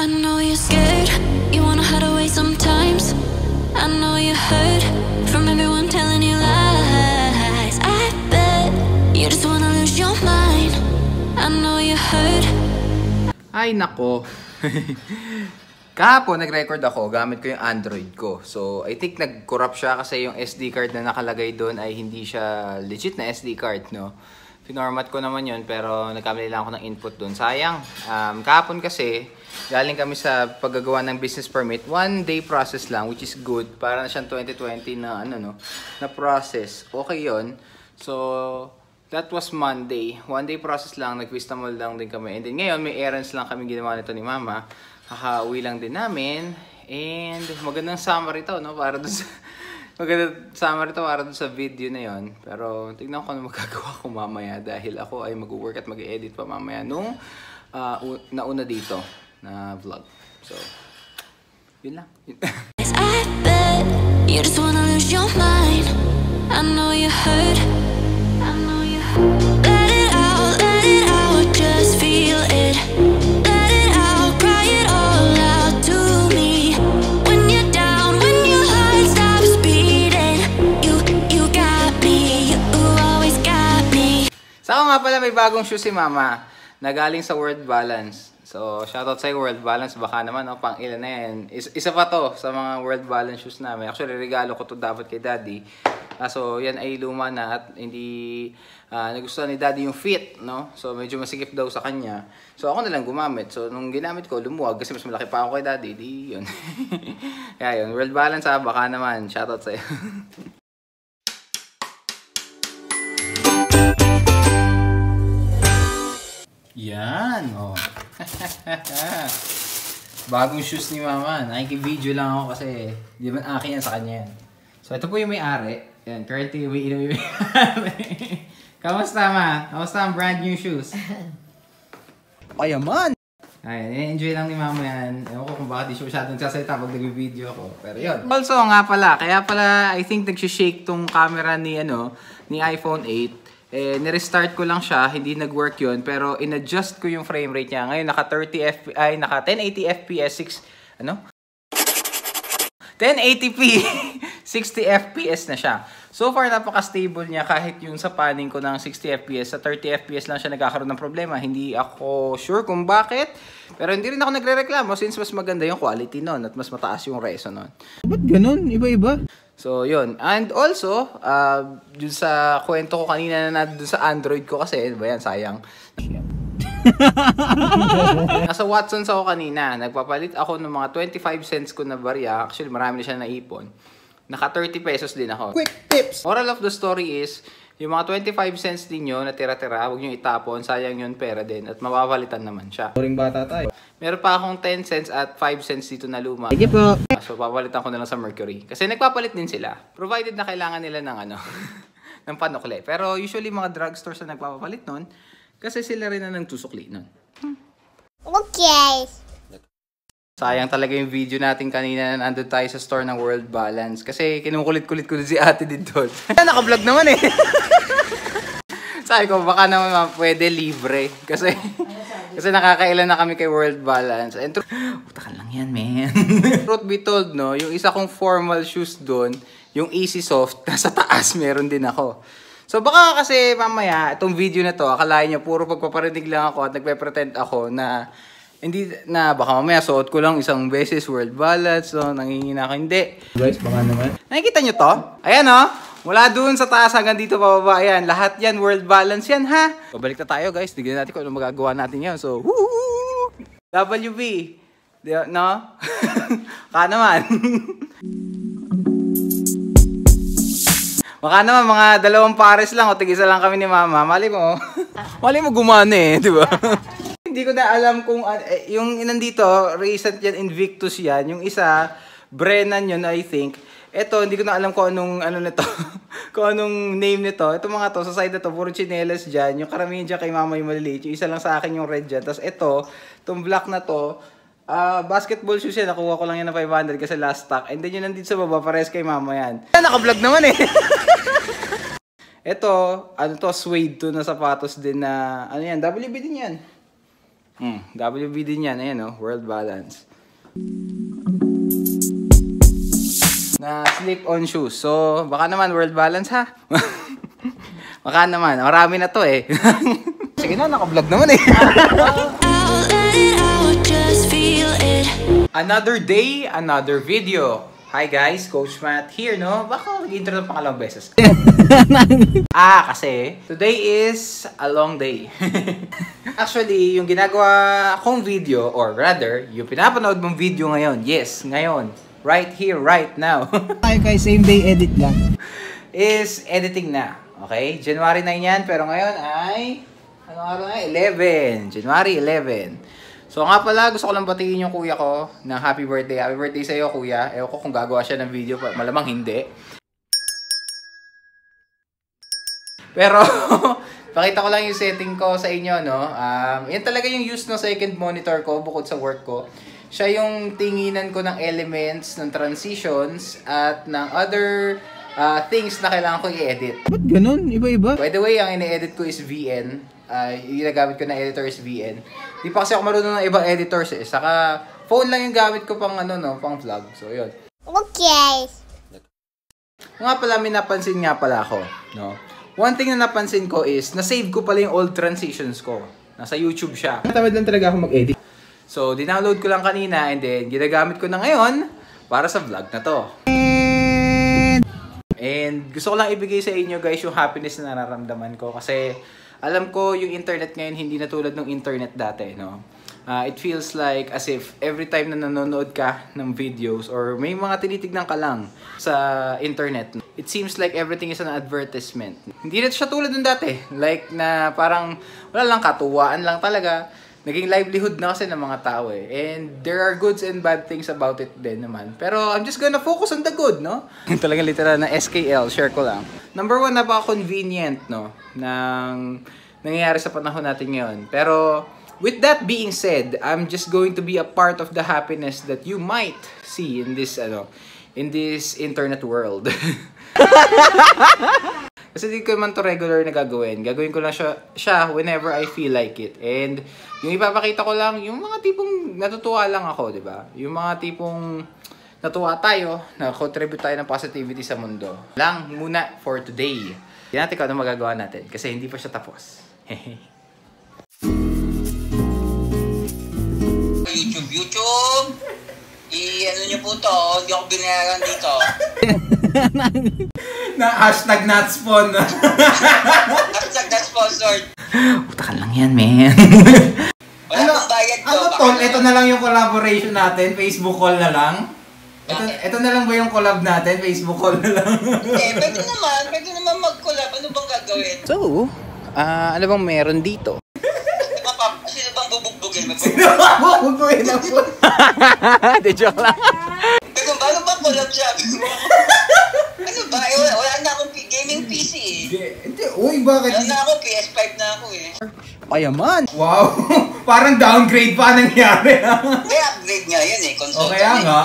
I know you're scared, you wanna hide away sometimes. I know you hurt from everyone telling you lies. I bet you just wanna lose your mind. I know you hurt. Ay nako. Kahapon nag-record ako gamit ko yung Android ko. So I think nag-corrupt siya kasi yung SD card na nakalagay doon ay hindi siya legit na SD card, no? Pinormat ko naman yun pero nagkamali lang ako ng input doon. Sayang. Kahapon kasi galing kami sa paggagawa ng business permit. 1 day process lang, which is good. Para na siyang 2020 na na process. Okay yon. So that was Monday. 1 day process lang. Nag-Vistamol lang din kami. And then ngayon may errands lang kami ginawa nito ni Mama. Kakauwi lang din namin. And magandang summary to, no? Para doon sa magandang summary to para doon sa video na yon. Pero tignan ko ano magagawa ko mamaya dahil ako ay mag-work at mag-edit pa mamaya nung nauna dito na vlog. So, yun lang. I bet you just wanna lose your mind. I know you hurt. I know you hurt. Let it out, just feel it. Let it out, cry it all out to me. When you're down, when your heart stops beating, you got me, you always got me. Saka nga pala may bagong shoes si Mama na galing sa World Balance. So, shoutout sa'yo World Balance. Baka naman, no, pang ilan na yan. Isa pa to sa mga World Balance shoes namin. Actually, regalo ko to dapat kay Daddy. So, yan ay luma na at hindi nagustuhan ni Daddy yung fit, no? So, medyo masikip daw sa kanya. So, ako na lang gumamit. So, nung ginamit ko, lumuwag kasi mas malaki pa ako kay Daddy. Di yun. Kaya yun, World Balance ha. Baka naman, shoutout sa'yo. Yan, oh. Bagong shoes ni Mama. Nakiki-video lang ako kasi di ba akin yan sa kanya yan. So ito po yung may-ari. Yan, currently umiinom yung may-ari. Kamusta, Ma? Kamusta ang brand new shoes? Payaman! Ay, enjoy lang ni Mama yan. Ewan ko kung bakit di siya masyadong sasalita pag nag-video ako. Pero yun. Also nga pala, kaya pala I think nag-shake tong camera ni iPhone 8. Ni-restart ko lang siya, hindi nag-work yun, pero in-adjust ko yung frame rate niya. Ngayon, naka 1080 FPS, 1080p, 60 FPS na siya. So far, napaka-stable niya kahit yung sa panning ko ng 60 FPS, sa 30 FPS lang siya nagkakaroon ng problema. Hindi ako sure kung bakit, pero hindi rin ako nagre-reklamo since mas maganda yung quality nun at mas mataas yung reso nun. Ba't ganun? Iba-iba? So, yun. And also, dun sa kwento ko kanina na dun sa Android ko kasi, ba yan, sayang. Nasa Watsons ako kanina. Nagpapalit ako ng mga 25 cents ko na barya. Actually, marami na siya naipon. Naka 30 pesos din ako. Quick tips! Moral of the story is, yung mga 25 cents ninyo na tira-tira, huwag nyo itapon, sayang yun pera din. At mapapalitan naman siya. Turing bata tayo. Meron pa akong 10 cents at 5 cents dito na luma. Sige po. So, papalitan ko na lang sa Mercury. Kasi nagpapalit din sila. Provided na kailangan nila ng ng panukli. Pero usually mga drugstores na nagpapalit nun, kasi sila rin na nang tusukli nun. Okay. Sayang talaga yung video natin kanina na nandun tayo sa store ng World Balance. Kasi kinukulit-kulit ko si ate din doon. Naka-vlog naman eh. Sabi ko, baka naman pwede libre. Kasi nakakailan na kami kay World Balance. And utakan lang yan, man. Truth be told, no, yung isa kong formal shoes doon, yung Easy Soft, nasa taas meron din ako. So baka kasi mamaya, itong video na to, akalain nyo, puro pagpaparinig lang ako at nagpe-pretend ako na hindi na baka mamaya suot ko lang isang beses World Balance, so nangingina ako. Hindi. Guys, baka naman. Nakikita nyo to? Ayan o. Mula doon sa taas hanggang dito pababa. Ayan. Lahat yan World Balance yan, ha? Pabalik na tayo, guys. Tignan natin kung ano magagawa natin yan. So, woo! WB. No? Baka naman. Baka naman mga 2 pares lang o tig-isa lang kami ni Mama. Mali mo gumana eh, di ba? Hindi ko na alam kung yung nandito, recent yan, Invictus yan. Yung isa, Brennan yun, I think. Ito, hindi ko na alam kung anong nito. Kung anong name nito. Ito mga to, sa side na to, puro chinelas dyan. Yung karamihan dyan kay Mama yung maliliit. Yung isa lang sa akin yung red dyan. Tapos ito, itong black na to, basketball shoes yan. Nakuha ko lang yan ng 500 kasi last stock. And then yun nandito sa baba, pares kay Mama yan. Naka-vlog naman eh. Ito, suede to na sapatos din na, WB din yan. WB din yan. Ayan, oh, world balance. Na slip-on shoes. So, baka naman world balance, ha? Baka naman. Marami na to, eh. Sige na, naka-vlog naman, eh. Out, let it out, just feel it. Another day, another video. Hi guys, Coach Matt here, no? Baka mag-intro ng pangalawang beses. Kasi today is a long day. Actually, yung ginagawa kong video, or rather, yung pinapanood mong video ngayon, yes, ngayon, right here, right now. Tayo guys, same day edit lang. Is editing na. Okay? January 9 yan, pero ngayon ay, anong araw na? 11. January 11. So nga pala, gusto ko lang batiin yung kuya ko ng happy birthday. Happy birthday sa iyo, kuya. Ewan ko kung gagawa siya ng video, malamang hindi. Pero, pakita ko lang yung setting ko sa inyo, no? Yan talaga yung use ng second monitor ko bukod sa work ko. Siya yung tinginan ko ng elements, ng transitions, at ng other things na kailangan ko i-edit. Ba't ganun? Iba-iba? By the way, ang ine-edit ko is VN. Yung ginagamit ko na editor is VN. Di pa kasi ako marunong ng ibang editors eh. Saka, phone lang yung gamit ko pang pang vlog. So, yun. Okay. Nga pala, may napansin nga pala ako, no? One thing na napansin ko is, na-save ko pala yung old transitions ko. Nasa YouTube siya. Natamad lang talaga ako mag-edit. So, dinownload ko lang kanina and then, ginagamit ko na ngayon para sa vlog na to. And gusto ko lang ibigay sa inyo guys yung happiness na nararamdaman ko kasi alam ko yung internet ngayon hindi na tulad ng internet dati, no? It feels like as if every time na nanonood ka ng videos or may mga tinitignan ka lang sa internet, it seems like everything is an advertisement. Hindi na siya tulad ng dati. Like na parang wala lang, katuwaan lang talaga. Naging livelihood na kasi ng mga tao eh. And there are goods and bad things about it din naman. Pero I'm just gonna focus on the good, no? Talagang literal na SKL, share ko lang. Number one, napaka-convenient, no? Ng nangyayari sa panahon natin ngayon. Pero with that being said, I'm just going to be a part of the happiness that you might see in this, in this internet world. Kasi di ko man to regular na gagawin. Gagawin ko lang siya whenever I feel like it. And yung ipapakita ko lang, yung mga tipong natutuwa lang ako, di ba? Yung mga tipong natuwa tayo, na-contribute tayo ng positivity sa mundo. Lang muna for today. Hindi natin kung ano magagawa natin kasi hindi pa siya tapos. YouTube! I-ano nyo po to, hindi ako binayaran dito. Na hashtag not spawn. Hashtag not sponsored. Utakan lang yan, man. Wala akong bayad ko. Ano tol? Ito na lang yung collaboration natin. Facebook call na lang. Ito na lang ba yung collab natin? Facebook call na lang. Pwede naman mag-collab. Ano bang gagawin? So, ano bang meron dito? Sino bang bubugbugin mo? Bubugbugin na po. De joke lang. Pero paano ba collab siya? Ano ba? Wala na akong gaming PC eh. Hindi, uy, bakit? Wala na ako, PS5 na ako eh. Payaman. Wow, parang downgrade pa nangyari. May upgrade nga yun eh. O kaya nga.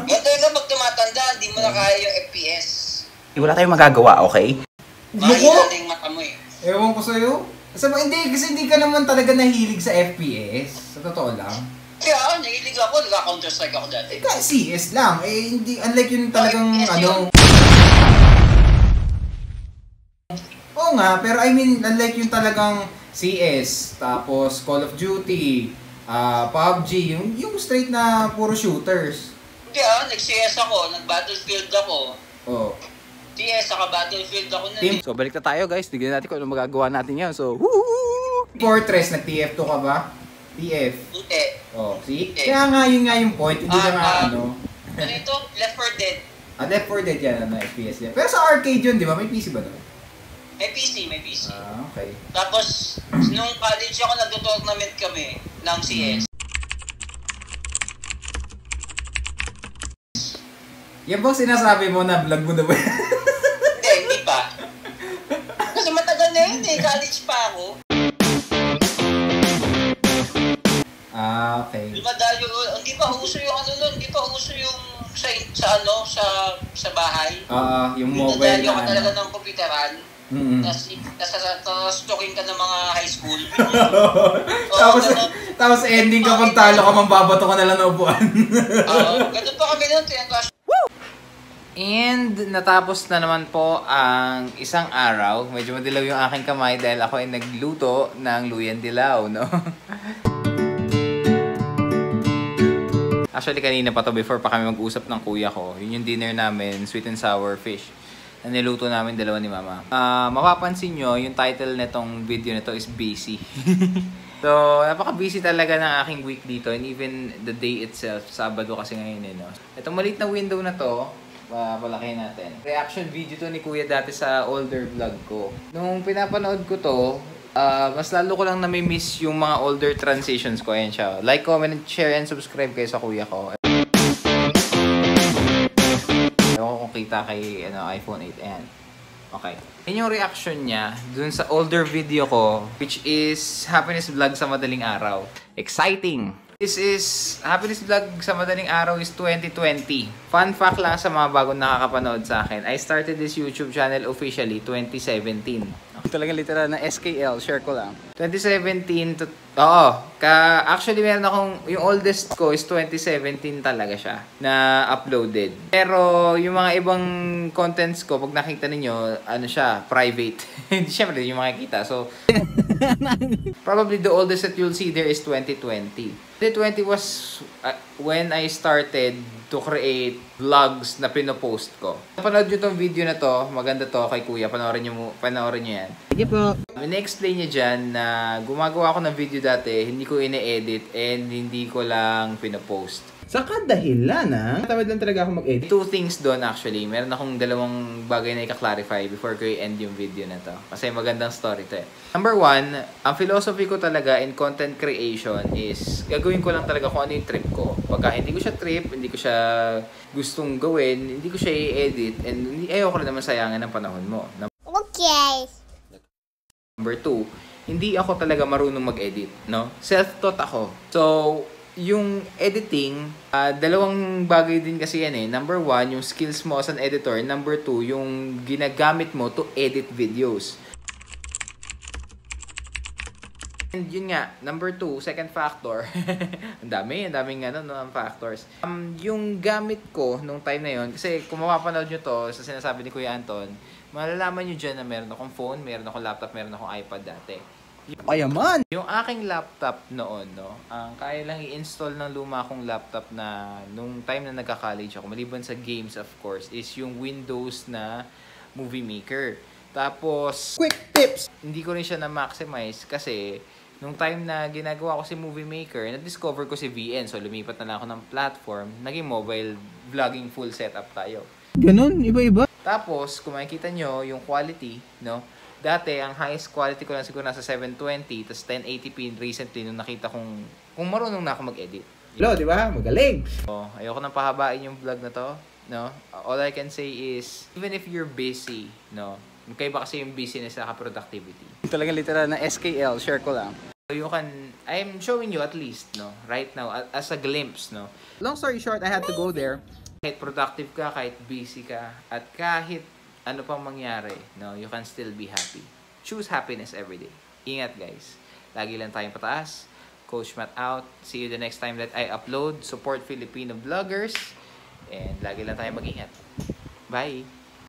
Ganito yung pag tumatanda, hindi mo na kaya yung FPS. Wala tayong magagawa, okay? Mahina na yung mata mo eh. Ewan ko sa'yo. Kasi hindi ka naman talaga nahilig sa FPS. Sa totoo lang. Kaya nahilig ako, nag-Counter-Strike ako dati. CS lang. Hindi, unlike yung talagang Oo nga, pero I mean, unlike yung talagang CS, tapos Call of Duty, PUBG, yung straight na puro shooters. Kaya nag-CS ako, nag-Battlefield ako. Oh. CS, saka Battlefield ako na Team. So, balik na tayo guys. Tignan natin kung ano magagawa natin yan. So, woohoo! Fortress, nag-TF2 ka ba? TF. Hindi. Oh, see? Kaya nga, yun nga yung point. Hindi na Ano ito? Left 4 Dead. Left 4 Dead yan, FPS yan. Pero sa arcade yun, di ba? May PC ba doon? May PC. Okay. Tapos, nung college ako, nagto-tournament kami ng CS. Yan bang sinasabi mo na vlog mo na ba? Hindi pa. Kasi matagal na yun eh. College pa ako. Okay. Hindi pa uso yung hindi pa uso yung sa bahay. Yung mobile Dinadayo ka na talaga ng computeran. Tapos talking ka ng mga high school. Tapos ending kapag talo ka, mambabato ka na lang na upuan. Ganun pa kami nun. And natapos na naman po ang isang araw. Medyo madilaw yung aking kamay dahil ako ay nagluto ng luyan dilaw, no? Actually, kanina pa to before pa kami mag-usap ng kuya ko. Yun yung dinner namin, sweet and sour fish. Na niluto namin dalawa ni mama. Mapapansin nyo, yung title nitong video nito is busy. So, napaka-busy talaga ng aking week dito. And even the day itself, Sabado kasi ngayon no? Itong maliit na window na to, palaki natin. Reaction video to ni kuya dati sa older vlog ko. Nung pinapanood ko to, mas lalo ko lang nami-miss yung mga older transitions ko. Ayan siya. Like, comment, share, and subscribe kayo sa kuya ko. Ewan ko kung kita kay iPhone 8. Ayan. Okay. Yan yung reaction niya dun sa older video ko, which is Happiness Vlog sa Madaling Araw. Exciting! This is Happiness Vlog sa Madaling Araw is 2020. Fun fact lang sa mga bagong nakakapanood sa akin. I started this YouTube channel officially 2017. Talagang literal na SKL, share ko lang. 2017 to... actually meron akong... Yung oldest ko is 2017 talaga siya na uploaded. Pero yung mga ibang contents ko, pag nakita ninyo, ano siya, private. Hindi syempre yung makikita. So, probably the oldest that you'll see there is 2020. 2020 was when I started to create vlogs na pinopost ko. Napanood nyo tong video na to, maganda to kay kuya, panoorin nyo yan. Sige po. Ina-explain niya dyan na gumagawa ako ng video dati, hindi ko ine-edit and hindi ko lang pinopost. Saka dahilan tamad lang talaga ako mag-edit. Two things doon actually. Meron akong dalawang bagay na i-clarify before ko i-end yung video na to. Kasi magandang story to eh. Number one, ang philosophy ko talaga in content creation is gagawin ko lang talaga kung ano yung trip ko. Pagka hindi ko siya trip, hindi ko siya gustong gawin, hindi ko siya i-edit, and ayoko rin naman sayangan ng panahon mo. Okay. Number two, hindi ako talaga marunong mag-edit, no? Self-taught ako. So, yung editing, dalawang bagay din kasi yan eh. Number one, yung skills mo as an editor. Number two, yung ginagamit mo to edit videos. And yun nga, number two, second factor. ang daming factors. Yung gamit ko nung time na yun, kasi kung mapapanood nyo to sa sinasabi ni Kuya Anton, malalaman nyo dyan na meron akong phone, meron akong laptop, meron akong iPad dati. Ayaman! Yung aking laptop noon, no, ang kaya lang i-install ng luma akong laptop na nung time na nagka-college ako, maliban sa games of course, is yung Windows na Movie Maker. Tapos, Quick tips! hindi ko rin siya na-maximize kasi nung time na ginagawa ko si Movie Maker, na-discover ko si VN. So, lumipat na lang ako ng platform, naging mobile vlogging full setup tayo. Ganun, iba-iba. Tapos, kung makikita nyo yung quality, no, dati, ang highest quality ko lang siguro nasa 720, tapos 1080p recently nung nakita kung marunong na ako mag-edit. Hello, di ba? Magaling! So, ayoko nang pahabain yung vlog na to, no? All I can say is, even if you're busy, no? Magkaiba kasi yung busyness sa productivity. Talagang literal na SKL, share ko lang. So, I'm showing you at least, no? Right now, as a glimpse, no? Long story short, I had to go there. Kahit productive ka, kahit busy ka, at kahit ano pang mangyari, no, you can still be happy. Choose happiness every day. Ingat guys. Lagi lang tayong pataas. Coach Matt out. See you the next time that I upload. Support Filipino vloggers. And lagi lang tayong mag-ingat. Bye!